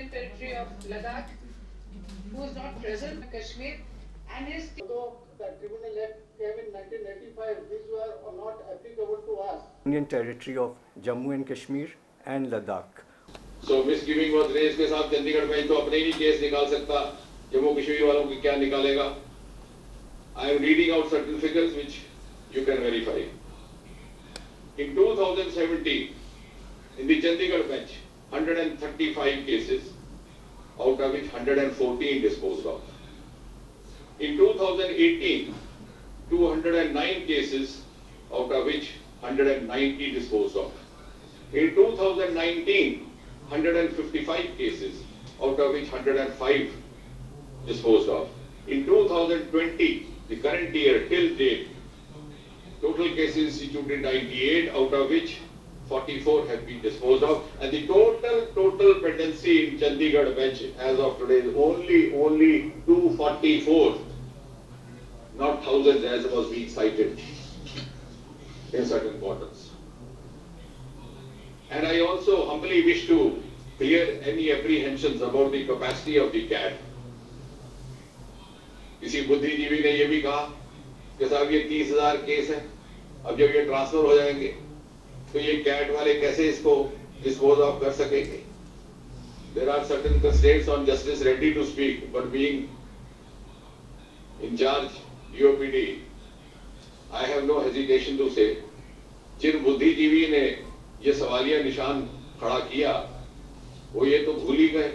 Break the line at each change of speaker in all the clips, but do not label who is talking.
Union Territory of Ladakh, who is not present in Kashmir, and his.
Although the Tribunal Act came in 1985, these were not applicable to us.
Union Territory of Jammu and Kashmir and Ladakh.
So misgiving was raised के साथ Chandigarh bench तो अपने ही case निकाल सकता, जम्मू कश्मीर वालों की क्या निकालेगा? I am reading out certain figures which you can verify. In 2017, in the Chandigarh bench, 135 cases, out of which 114 disposed of. In 2018, 209 cases, out of which 190 disposed of. In 2019, 155 cases, out of which 105 disposed of. In 2020, the current year till date, total cases instituted 98, out of which 44 have been disposed of, and the total pendency in Chandigarh bench as of today is only 244, not thousands as was being cited in certain quarters. And I also humbly wish to clear any apprehensions about the capacity of the CAT. किसी बुद्धिजीवी ने यह भी कहा कि साहब ये 30,000 case है, अब जब ये ट्रांसफर हो जाएंगे तो ये कैट वाले कैसे इसको डिस्पोज ऑफ कर सकेंगे? There are certain constraints on Justice Reddy to speak, but being in charge UOPD, I have no hesitation to say, जिन बुद्धिजीवी ने ये सवालिया निशान खड़ा किया, वो ये तो भूल ही गए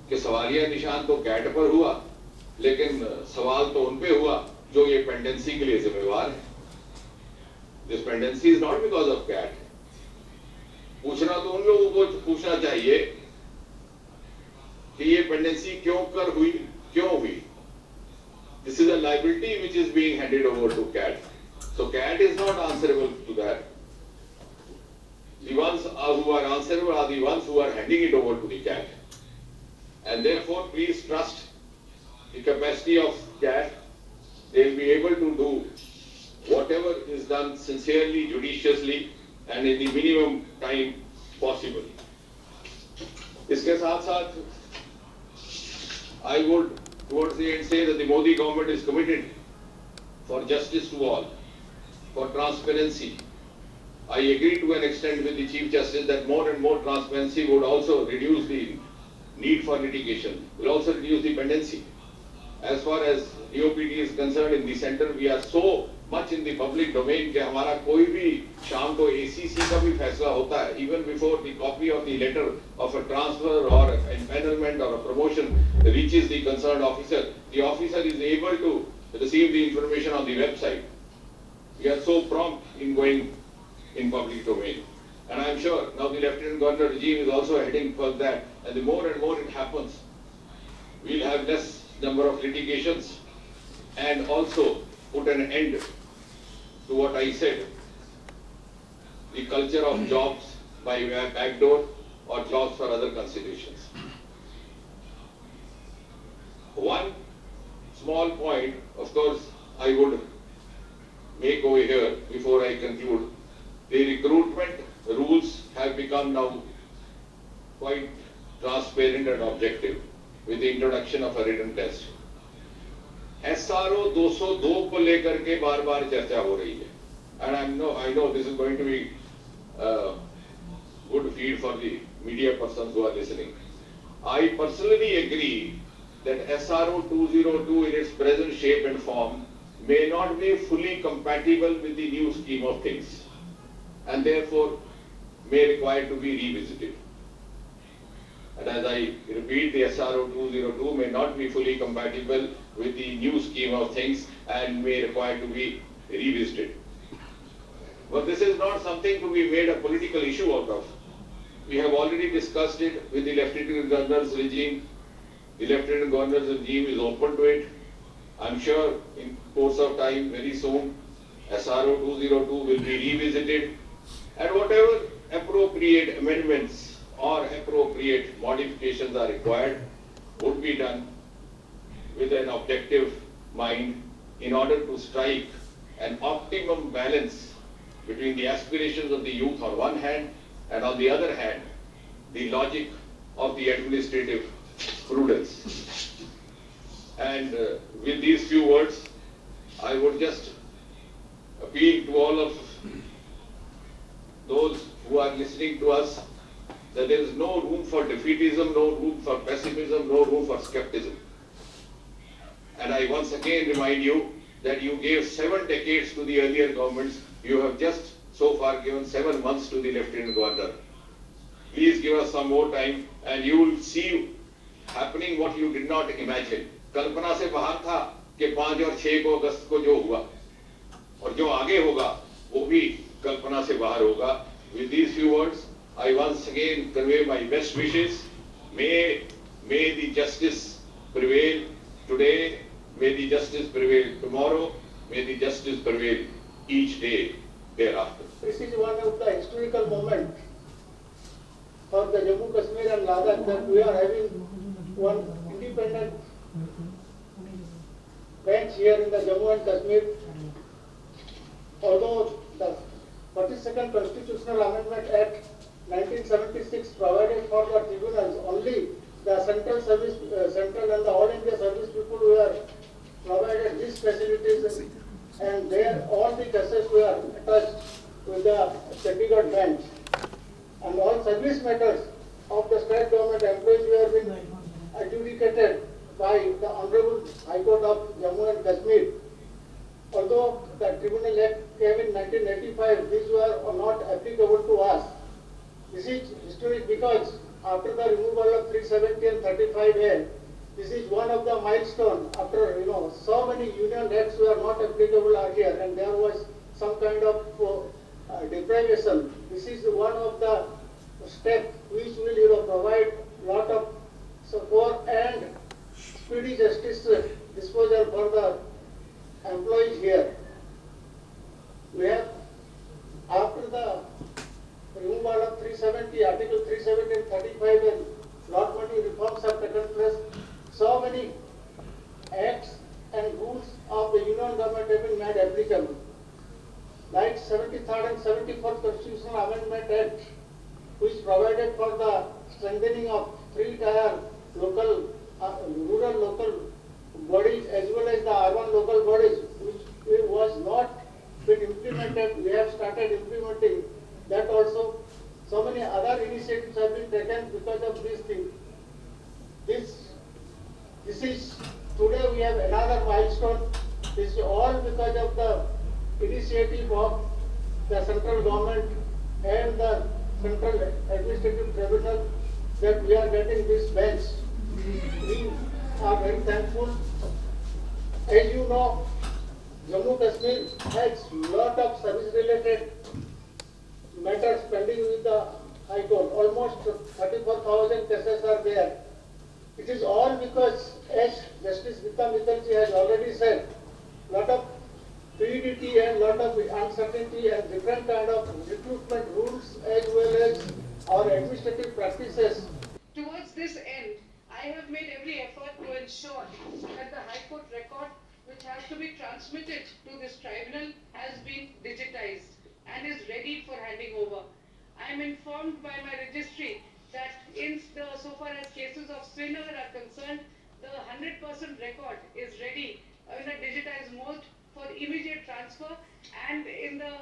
कि सवालिया निशान तो कैट पर हुआ, लेकिन सवाल तो उन पे हुआ जो ये पेंडेंसी के लिए जिम्मेवार है. This pendency is not because of CAT. पूछना तो उन लोगों को पूछना चाहिए कि ये पेंडेंसी क्यों हुई? This is a liability which is being handed over to CAT. So CAT is not answerable to that. The ones who are answerable are the ones who are handing it over to the CAT. And therefore, please trust the capacity of CAT. They will be able to do whatever is done sincerely, judiciously, and in the minimum time possible. इसके साथ साथ I would towards the end say that the Modi government is committed for justice to all, for transparency. I agree to an extent with the Chief Justice that more and more transparency would also reduce the need for litigation, will also reduce the pendency. As far as DOPD is concerned, in the center we are so much in the public domain कि हमारा कोई भी शाम को ACC का भी फैसला होता है, even before the copy of the letter of a transfer or empanelment or a promotion reaches the concerned officer, the officer is able to receive the information on the website. We are so prompt in going in public domain. And I am sure now the Lieutenant Governor regime is also heading for that, and the more and more it happens, we will have less number of litigations and also put an end to what I said, the culture of jobs by backdoor or jobs for other considerations. One small point, of course, I would make over here before I conclude. The recruitment rules have become now quite transparent and objective with the introduction of a written test. SRO 202 को लेकर के बार-बार चर्चा हो रही है, and I know this is going to be good feed for the media persons who are listening. I personally agree that SRO 202 in its present shape and form may not be fully compatible with the new scheme of things, and therefore may require to be revisited. And as I repeat, the SRO 202 may not be fully compatible with the new scheme of things and may require to be revisited. But this is not something to be made a political issue out of. We have already discussed it with the Lieutenant Governor's regime. The Lieutenant Governor's regime is open to it. I'm sure in course of time, very soon, SRO 202 will be revisited, and whatever appropriate amendments or appropriate modifications are required would be done with an objective mind in order to strike an optimum balance between the aspirations of the youth on one hand and on the other hand, the logic of the administrative prudence. And with these few words, I would just appeal to all of those who are listening to us that there is no room for defeatism, no room for pessimism, no room for skepticism. And I once again remind you that you gave 7 decades to the earlier governments. You have just so far given 7 months to the Lieutenant Governor. Please give us some more time and you will see happening what you did not imagine. कल्पना से बाहर था कि 5 और 6 को अगस्त को जो हुआ और जो आगे होगा वो भी कल्पना से बाहर होगा. With these few words, I once again convey my best wishes. May the justice prevail today. May the justice prevail tomorrow. May the justice prevail each day thereafter.
This is one of the historical moments for the Jammu Kashmir and Ladakh that we are having one independent bench here in the Jammu and Kashmir. Although the 42nd Constitutional Amendment Act 1976 provided for the tribunals, only the central and the All India service people were provided these facilities, and there all the cases were attached with the Chandigarh bench. And all service matters of the state government employees were being adjudicated by the Honorable High Court of Jammu and Kashmir. Although the Tribunal Act came in 1985, these were not applicable to us. This is historic because after the removal of 370 and 35A, this is one of the milestones. After so many union acts were not applicable earlier, and there was some kind of deprivation. This is one of the steps which will provide lot of support and speedy justice disposal for the employees here. We have, after the removal of 370, Article 370 and 35 and lot many reforms have taken place, so many acts and rules of the union government have been made applicable. Like 73rd and 74th Constitutional Amendment Act, which provided for the strengthening of 3-tier local, rural local bodies as well as the urban local bodies, which was not been implemented. We have started implementing that also. So many other initiatives have been taken because of this thing. This is, today we have another milestone. This is all because of the initiative of the central government and the Central Administrative Tribunal that we are getting this bench. We are very thankful. As you know, Jammu Kashmir has lot of service related matters pending with the High Court. Almost 34,000 cases are there. It is all because, as Justice Gita Mittalji has already said, lot of fluidity and lot of uncertainty and different kind of recruitment rules as well as our administrative practices.
Towards this end, I have made every effort to ensure that the High Court record, which has to be transmitted to this tribunal, has been digitized and is ready for handing over. I am informed by my registry that so far as cases of Srinagar are concerned, the 100% record is ready in a digitized mode for immediate transfer, and in the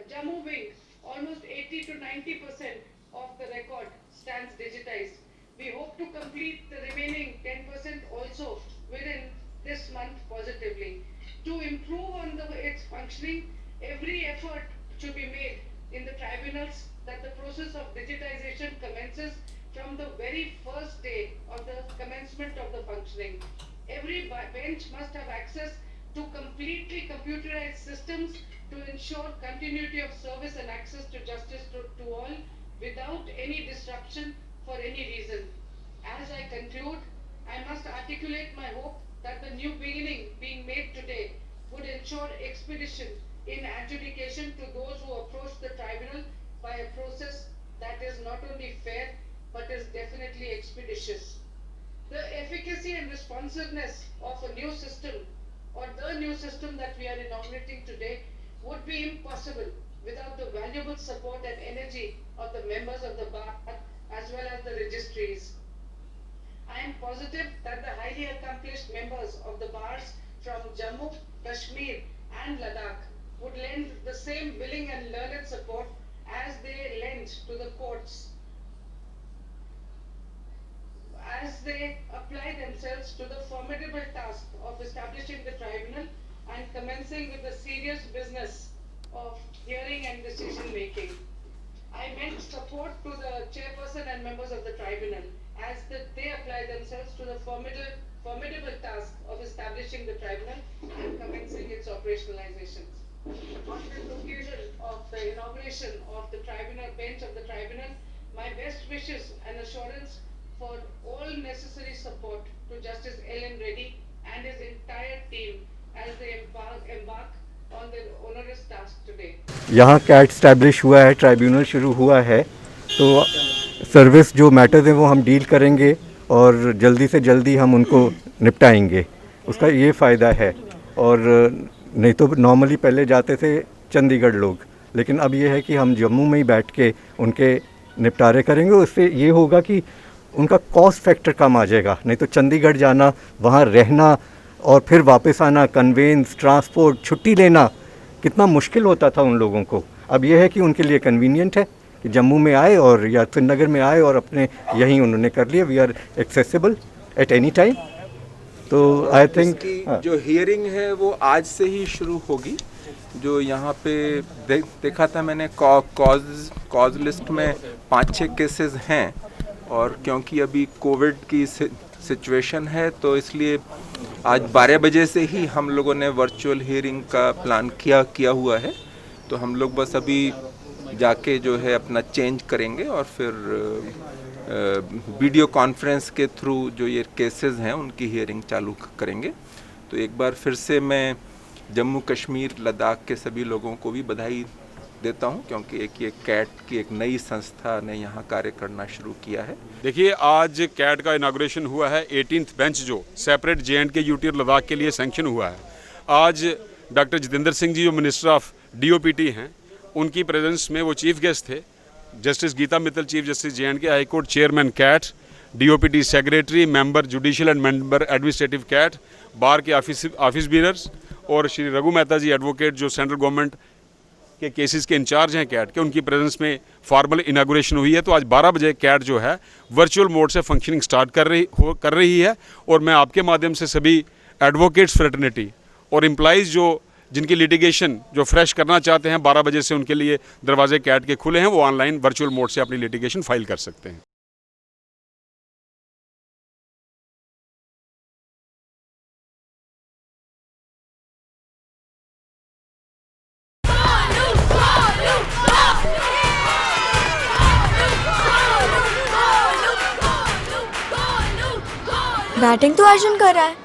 Jammu wing, almost 80 to 90% of the record stands digitized. We hope to complete the remaining 10% also within this month positively. To improve on its functioning, every effort should be made in the tribunals that the process of digitization commences from the very first day of the commencement of the functioning. Every bench must have access to completely computerized systems to ensure continuity of service and access to justice to all without any disruption for any reason. As I conclude, I must articulate my hope that the new beginning being made today would ensure expedition in adjudication to those who approach the tribunal by a process that is not only fair but is definitely expeditious. The efficacy and responsiveness of a new system, or the new system that we are inaugurating today, would be impossible without the valuable support and energy of the members of the bar as well as the registries. I am positive that the highly accomplished members of the bars from Jammu, Kashmir and Ladakh would lend the same willing and learned support as they lend to the courts as they apply themselves to the formidable task of establishing the tribunal and commencing with the serious business of hearing and decision making. I meant support to the chairperson and members of the tribunal as they apply themselves to the formidable task of establishing the tribunal and commencing its operationalizations. On this occasion of the inauguration of the tribunal bench of the tribunal, my best wishes and assurance for all necessary support to Justice L.N. Reddy and his entire team as they embark on their onerous task today.
यहाँ cat establish हुआ है, tribunal शुरू हुआ है, तो service जो matters हैं वो हम डील करेंगे और जल्दी से जल्दी हम उनको निपटाएंगे, उसका ये फ़ायदा है। और नहीं तो नॉर्मली पहले जाते थे चंडीगढ़ लोग, लेकिन अब ये है कि हम जम्मू में ही बैठ के उनके निपटारे करेंगे। उससे ये होगा कि उनका कॉस्ट फैक्टर कम आ जाएगा। नहीं तो चंडीगढ़ जाना, वहाँ रहना और फिर वापस आना, कन्वेंस, ट्रांसपोर्ट, छुट्टी लेना कितना मुश्किल होता था उन लोगों को। अब यह है कि उनके लिए कन्वीनियंट है कि जम्मू में आए और या श्रीनगर में आए और अपने यहीं उन्होंने कर लिया। We are accessible at any time. तो आई थिंक
जो हियरिंग है वो आज से ही शुरू होगी। जो यहाँ पे देखा था मैंने, कॉज लिस्ट में 5-6 केसेस हैं, और क्योंकि अभी कोविड की सिचुएशन है तो इसलिए आज 12 बजे से ही हम लोगों ने वर्चुअल हियरिंग का प्लान किया हुआ है। तो हम लोग बस अभी जाके जो है अपना चेंज करेंगे और फिर वीडियो कॉन्फ्रेंस के थ्रू जो ये केसेस हैं उनकी हियरिंग चालू करेंगे। तो एक बार फिर से मैं जम्मू कश्मीर लद्दाख के सभी लोगों को भी बधाई देता हूं, क्योंकि ये कैट की एक नई संस्था ने यहां कार्य करना शुरू किया है।
देखिए, आज कैट का इनाग्रेशन हुआ है। 18th बेंच जो सेपरेट J&K यूटी और लद्दाख के लिए सैंक्शन हुआ है। आज डॉक्टर जितेंद्र सिंह जी जो मिनिस्टर ऑफ DOPT हैं, उनकी प्रेजेंस में वो चीफ गेस्ट थे। Justice Geeta Mittal, chief justice J&K high court, chairman CAT, DOPT secretary, member judicial and member administrative CAT, bar के ऑफिस बीनर्स, और श्री रघु मेहता जी एडवोकेट जो सेंट्रल गवर्नमेंट के केसेस के इंचार्ज हैं कैट के, उनकी प्रेजेंस में फॉर्मल इनागुरेशन हुई है। तो आज 12 बजे कैट जो है वर्चुअल मोड से फंक्शनिंग स्टार्ट कर रही है। और मैं आपके माध्यम से सभी एडवोकेट्स फ्रेटर्निटी और एम्प्लॉइज़ जो जिनकी लिटिगेशन जो फ्रेश करना चाहते हैं, 12 बजे से उनके लिए दरवाजे कैट के खुले हैं, वो ऑनलाइन वर्चुअल मोड से अपनी लिटिगेशन फाइल कर सकते हैं।
बैटिंग तो अर्जुन कर रहा है,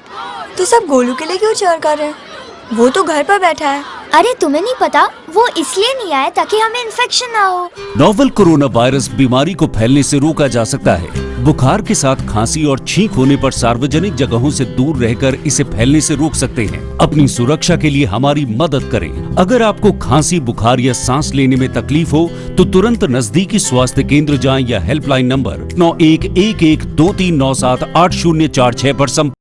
तो सब गोलू के लिए क्यों चीयर कर रहे हैं? वो तो घर पर बैठा है।
अरे तुम्हें नहीं पता, वो इसलिए नहीं आया ताकि हमें इन्फेक्शन ना हो।
नोवेल कोरोना वायरस बीमारी को फैलने से रोका जा सकता है। बुखार के साथ खांसी और छींक होने पर सार्वजनिक जगहों से दूर रहकर इसे फैलने से रोक सकते हैं। अपनी सुरक्षा के लिए हमारी मदद करें। अगर आपको खांसी, बुखार या सांस लेने में तकलीफ हो तो तुरंत नजदीकी स्वास्थ्य केंद्र जाएं या हेल्पलाइन नंबर 911123978046 पर संपर्क